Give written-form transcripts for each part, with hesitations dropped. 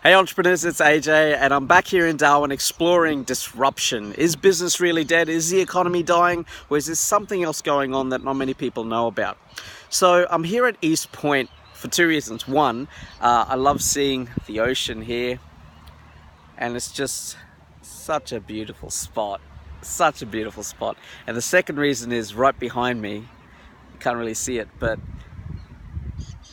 Hey entrepreneurs, it's AJ and I'm back here in Darwin exploring disruption. Is business really dead? Is the economy dying? Or is there something else going on that not many people know about? So I'm here at East Point for two reasons. One, I love seeing the ocean here and it's just such a beautiful spot. Such a beautiful spot. And the second reason is right behind me. You can't really see it, but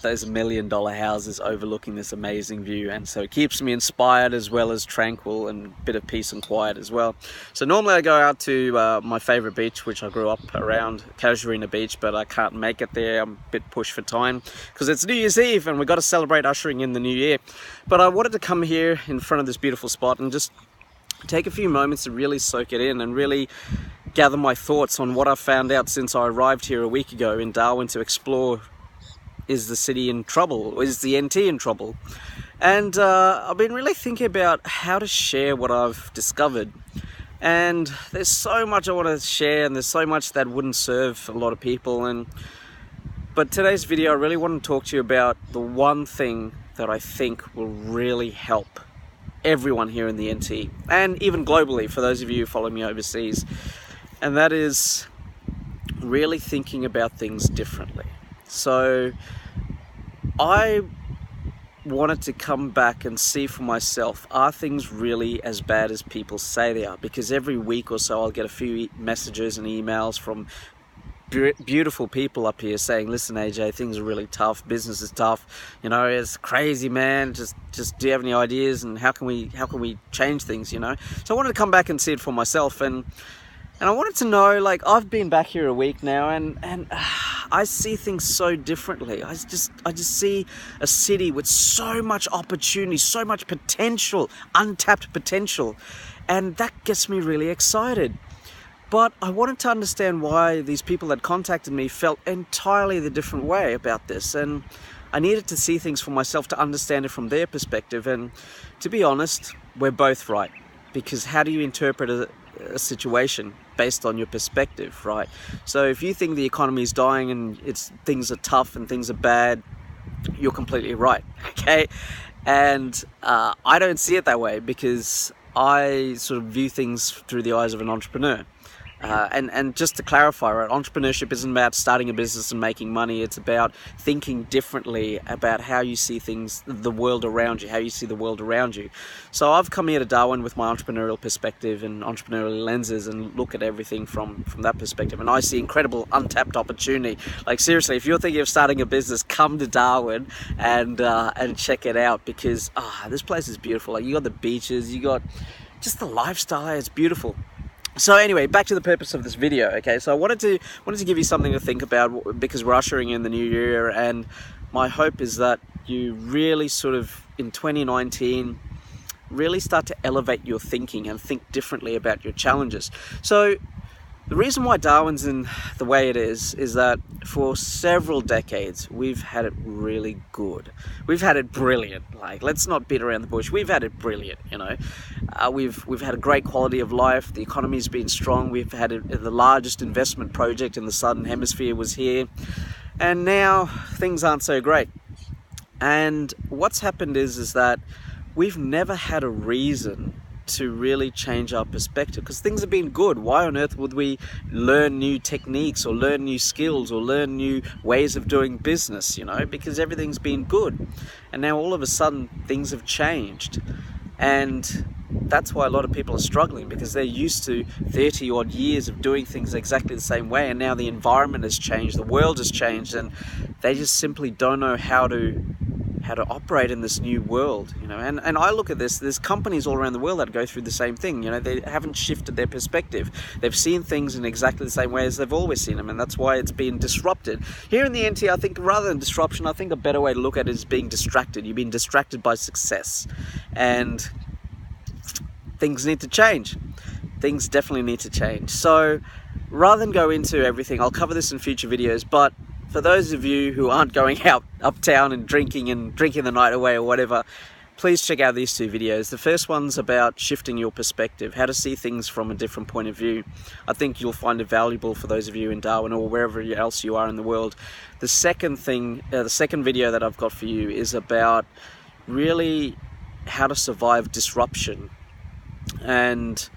those $1 million houses overlooking this amazing view, and so it keeps me inspired as well as tranquil and a bit of peace and quiet as well. So normally I go out to my favorite beach, which I grew up around, Casuarina Beach, but I can't make it there. I'm a bit pushed for time because it's New Year's Eve and we've got to celebrate ushering in the new year. But I wanted to come here in front of this beautiful spot and just take a few moments to really soak it in and really gather my thoughts on what I've found out since I arrived here a week ago in Darwin to explore. Is the city in trouble? Is the NT in trouble? And I've been really thinking about how to share what I've discovered. And there's so much I want to share, and there's so much that wouldn't serve a lot of people. But today's video, I really want to talk to you about the one thing that I think will really help everyone here in the NT, and even globally for those of you who follow me overseas. And that is really thinking about things differently. So I wanted to come back and see for myself, are things really as bad as people say they are? Because every week or so I'll get a few messages and emails from beautiful people up here saying, listen AJ, things are really tough, business is tough, you know, it's crazy, man, just do you have any ideas and how can we change things, you know? So I wanted to come back and see it for myself, and I wanted to know, like, I've been back here a week now and I see things so differently. I just see a city with so much opportunity, so much potential, untapped potential. And that gets me really excited. But I wanted to understand why these people that contacted me felt entirely the different way about this. And I needed to see things for myself to understand it from their perspective. And to be honest, we're both right. Because how do you interpret a situation based on your perspective, right? So if you think the economy is dying and things are tough and things are bad, you're completely right, okay? And I don't see it that way because I sort of view things through the eyes of an entrepreneur. And just to clarify, right, entrepreneurship isn't about starting a business and making money. It's about thinking differently about how you see things, the world around you, how you see the world around you. So I've come here to Darwin with my entrepreneurial perspective and entrepreneurial lenses and look at everything from that perspective. And I see incredible untapped opportunity. Like seriously, if you're thinking of starting a business, come to Darwin and check it out because this place is beautiful. Like you got the beaches, you got just the lifestyle. It's beautiful. So anyway, back to the purpose of this video, okay? So I wanted to give you something to think about because we're ushering in the new year, and my hope is that you really sort of, in 2019, really start to elevate your thinking and think differently about your challenges. So the reason why Darwin's in the way it is that for several decades, we've had it really good. We've had it brilliant. Like, let's not beat around the bush. We've had it brilliant, you know. We've had a great quality of life. The economy's been strong. We've had the largest investment project in the Southern Hemisphere was here. And now things aren't so great. And what's happened is that we've never had a reason to really change our perspective because things have been good. Why on earth would we learn new techniques or learn new skills or learn new ways of doing business, you know, because everything's been good. And now all of a sudden things have changed. And that's why a lot of people are struggling because they're used to 30 odd years of doing things exactly the same way, and now the environment has changed, the world has changed, and they just simply don't know how to operate in this new world, you know. And I look at this, there's companies all around the world that go through the same thing, you know. They haven't shifted their perspective. They've seen things in exactly the same way as they've always seen them, and that's why it's been disrupted. Here in the NT, I think rather than disruption, I think a better way to look at it is being distracted. You've been distracted by success, and things need to change. Things definitely need to change. So rather than go into everything, I'll cover this in future videos, but for those of you who aren't going out uptown and drinking the night away or whatever, please check out these two videos. The first one's about shifting your perspective, how to see things from a different point of view. I think you'll find it valuable for those of you in Darwin or wherever else you are in the world. The second video that I've got for you is about really how to survive disruption. And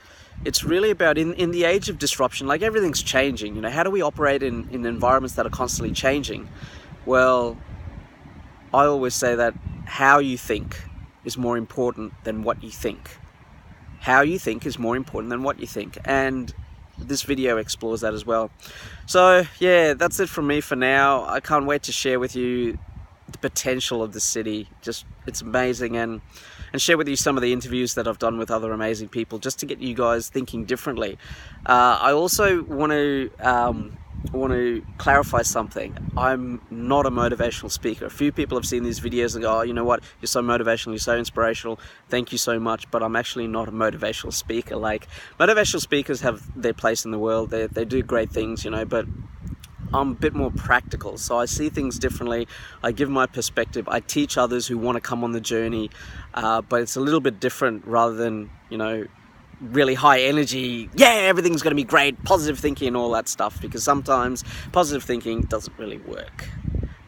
it's really about, in the age of disruption, like everything's changing, how do we operate in environments that are constantly changing? Well, I always say that how you think is more important than what you think. How you think is more important than what you think. And this video explores that as well. So yeah, that's it from me for now. I can't wait to share with you the potential of the city. Just, it's amazing, and share with you some of the interviews that I've done with other amazing people, just to get you guys thinking differently. I also want to clarify something. I'm not a motivational speaker. A few people have seen these videos and go, oh, you know what, you're so motivational, you're so inspirational, thank you so much, but I'm actually not a motivational speaker. Like, motivational speakers have their place in the world, they do great things, but I'm a bit more practical, so I see things differently. I give my perspective. I teach others who want to come on the journey, but it's a little bit different, rather than, really high energy, yeah, everything's going to be great, positive thinking and all that stuff, because sometimes positive thinking doesn't really work.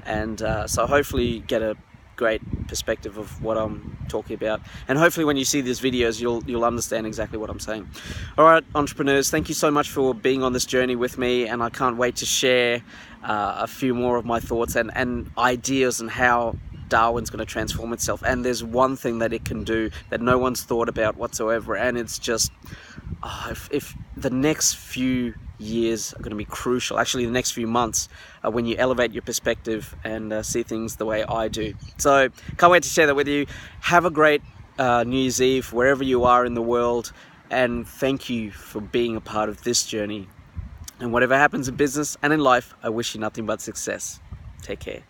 And so hopefully you get a great perspective of what I'm talking about, and hopefully when you see these videos you'll understand exactly what I'm saying. Alright, entrepreneurs, thank you so much for being on this journey with me, and I can't wait to share a few more of my thoughts and ideas on how Darwin's going to transform itself. And there's one thing that it can do that no one's thought about whatsoever, and it's just if the next few years are going to be crucial, actually the next few months, when you elevate your perspective and see things the way I do. So can't wait to share that with you. Have a great New Year's Eve wherever you are in the world, and thank you for being a part of this journey. And whatever happens in business and in life, I wish you nothing but success. Take care.